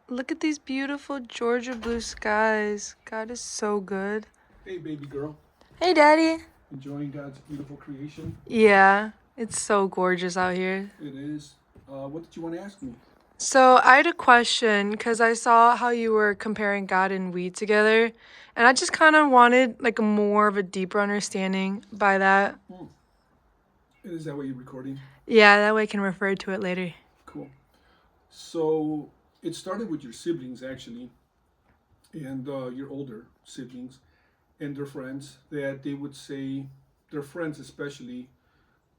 Look at these beautiful Georgia blue skies. God is so good. Hey, baby girl. Hey, Daddy. Enjoying God's beautiful creation? Yeah, it's so gorgeous out here. It is. What did you want to ask me? So, I had a question because I saw how you were comparing God and weed together, and I just kind of wanted like a more of a deeper understanding by that. Is that what you're recording? Yeah, that way I can refer to it later. Cool. So it started with your siblings, actually, and your older siblings and their friends, that they would say, their friends especially,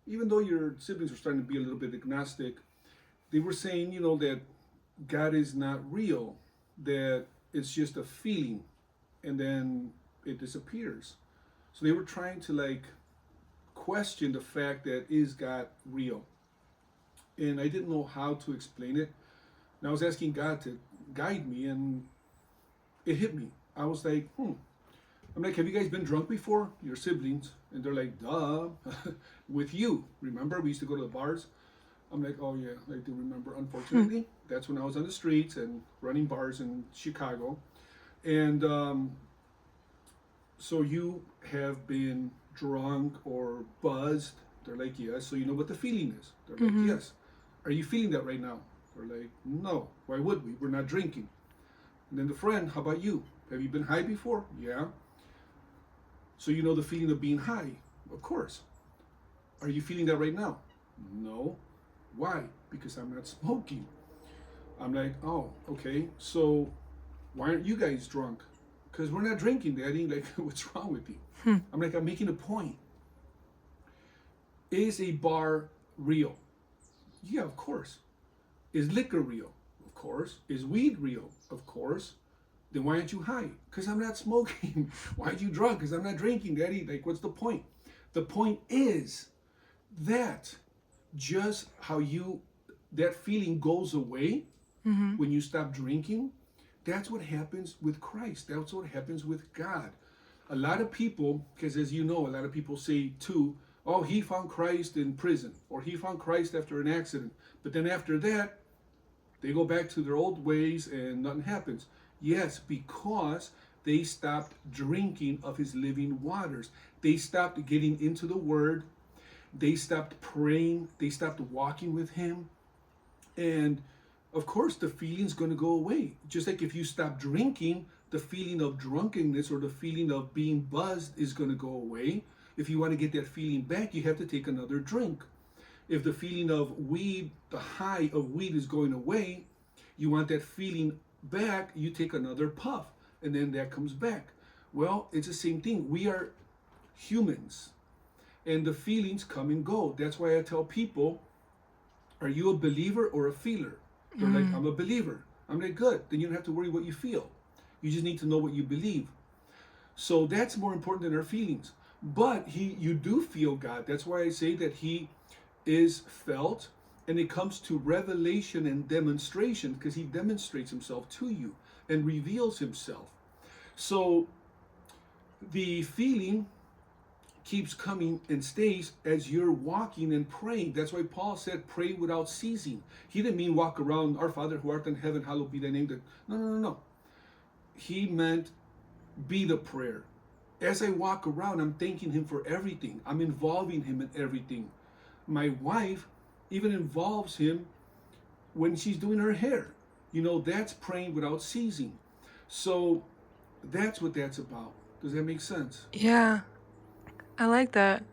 even though your siblings were starting to be a little bit agnostic, they were saying, that God is not real, that it's just a feeling, and then it disappears. So they were trying to question the fact that is God real? And I didn't know how to explain it. And I was asking God to guide me, and it hit me. I was like, I'm like, have you guys been drunk before? Your siblings? And they're like, duh. With you. Remember, we used to go to the bars? I'm like, oh yeah, I do remember. Unfortunately, that's when I was on the streets and running bars in Chicago. And so you have been drunk or buzzed? They're like, yes. So you know what the feeling is? They're like, yes. Are you feeling that right now? They're like, no. Why would we? We're not drinking. And then the friend, how about you? Have you been high before? Yeah. So you know the feeling of being high? Of course. Are you feeling that right now? No. Why? Because I'm not smoking. I'm like, oh, okay. So why aren't you guys drunk? Because we're not drinking, Daddy. Like, what's wrong with you? I'm like, I'm making a point. Is a bar real? Yeah, of course. Is liquor real? Of course. Is weed real? Of course. Then why aren't you high? Because I'm not smoking. Why aren't you drunk? Because I'm not drinking, Daddy. Like, what's the point? The point is that just how that feeling goes away when you stop drinking, that's what happens with Christ. That's what happens with God. A lot of people, because as you know, a lot of people say too, oh, he found Christ in prison, or he found Christ after an accident. But then after that, they go back to their old ways and nothing happens. Yes, because they stopped drinking of his living waters. They stopped getting into the word. They stopped praying. They stopped walking with him. And of course, the feeling's going to go away. Just like if you stop drinking, the feeling of drunkenness or the feeling of being buzzed is going to go away. If you want to get that feeling back, you have to take another drink. If the feeling of weed, the high of weed is going away, you want that feeling back, you take another puff, and then that comes back. Well, it's the same thing. We are humans, and the feelings come and go. That's why I tell people, are you a believer or a feeler? They're like, I'm a believer. I'm like, good. Then you don't have to worry what you feel. You just need to know what you believe. So that's more important than our feelings. But you do feel God. That's why I say that he is felt, and it comes to revelation and demonstration, because he demonstrates himself to you and reveals himself. So the feeling keeps coming and stays as you're walking and praying. That's why Paul said, pray without ceasing. He didn't mean walk around, our Father who art in heaven, hallowed be thy name. No. He meant be the prayer. As I walk around, I'm thanking him for everything. I'm involving him in everything. My wife even involves him when she's doing her hair. That's praying without ceasing. So that's what that's about. Does that make sense? Yeah, I like that.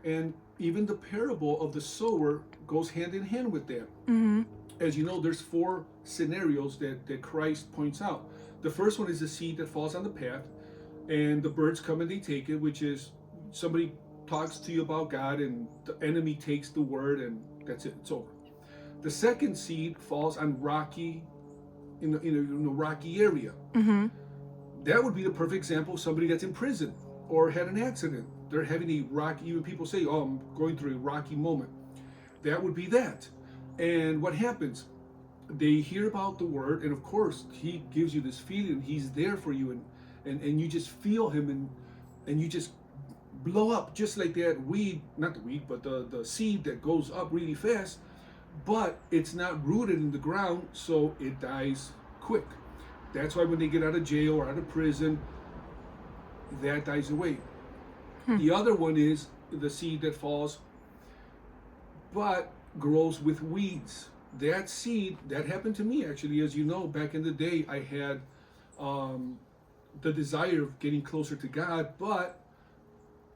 And even the parable of the sower goes hand in hand with that. As you know, there's 4 scenarios that Christ points out. The first one is the seed that falls on the path, and the birds come and they take it, which is somebody talks to you about God, and the enemy takes the word, and that's it. It's over. The second seed falls on rocky, in a rocky area. That would be the perfect example of somebody that's in prison or had an accident. They're having a rocky. Even people say, "Oh, I'm going through a rocky moment." That would be that. And what happens? They hear about the word, and of course, he gives you this feeling. He's there for you, and you just feel him, and you just blow up just like that weed, not the weed, but the seed that goes up really fast, but it's not rooted in the ground, so it dies quick. That's why when they get out of jail or out of prison, that dies away. The other one is the seed that falls but grows with weeds. That seed, that happened to me actually. As you know, back in the day, I had the desire of getting closer to God, but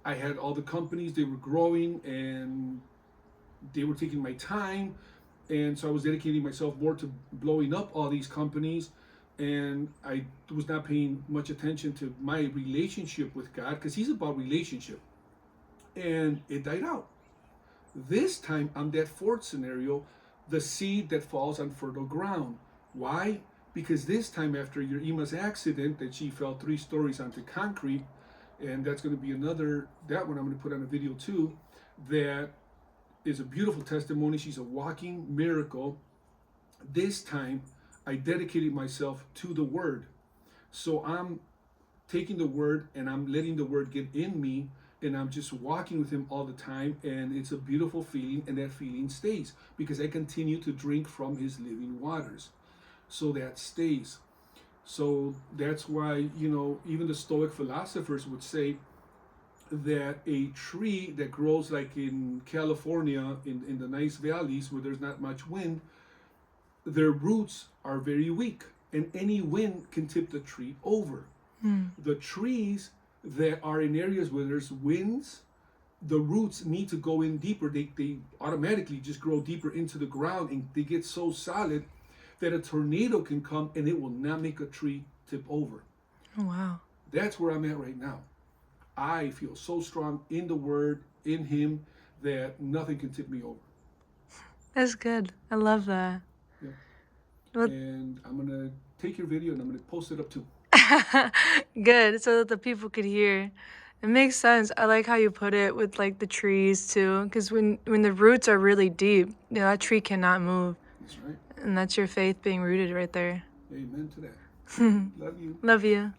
I had all the companies, they were growing and they were taking my time. And so I was dedicating myself more to blowing up all these companies. And I was not paying much attention to my relationship with God because He's about relationship. And it died out. This time, on that fourth scenario, the seed that falls on fertile ground. Why? Because this time, after your Ima's accident, that she fell 3 stories onto concrete, and that's going to be another, that one I'm going to put on a video too, that is a beautiful testimony. She's a walking miracle. This time, I dedicated myself to the Word. So I'm taking the Word and I'm letting the Word get in me, and I'm just walking with Him all the time, and it's a beautiful feeling, and that feeling stays because I continue to drink from His living waters. So that stays. So that's why, even the Stoic philosophers would say that a tree that grows like in California, in the nice valleys where there's not much wind, their roots are very weak, and any wind can tip the tree over. The trees that are in areas where there's winds, the roots need to go in deeper. They automatically just grow deeper into the ground, and they get so solid that a tornado can come and it will not make a tree tip over. Oh, wow. That's where I'm at right now. I feel so strong in the Word, in Him, that nothing can tip me over. That's good. I love that. Yeah. Well, And I'm going to take your video and I'm going to post it up too. good, so that the people could hear. It makes sense. I like how you put it with like the trees too, because when the roots are really deep, that tree cannot move, That's right. and that's your faith being rooted right there. Amen to that. Love you. Love you.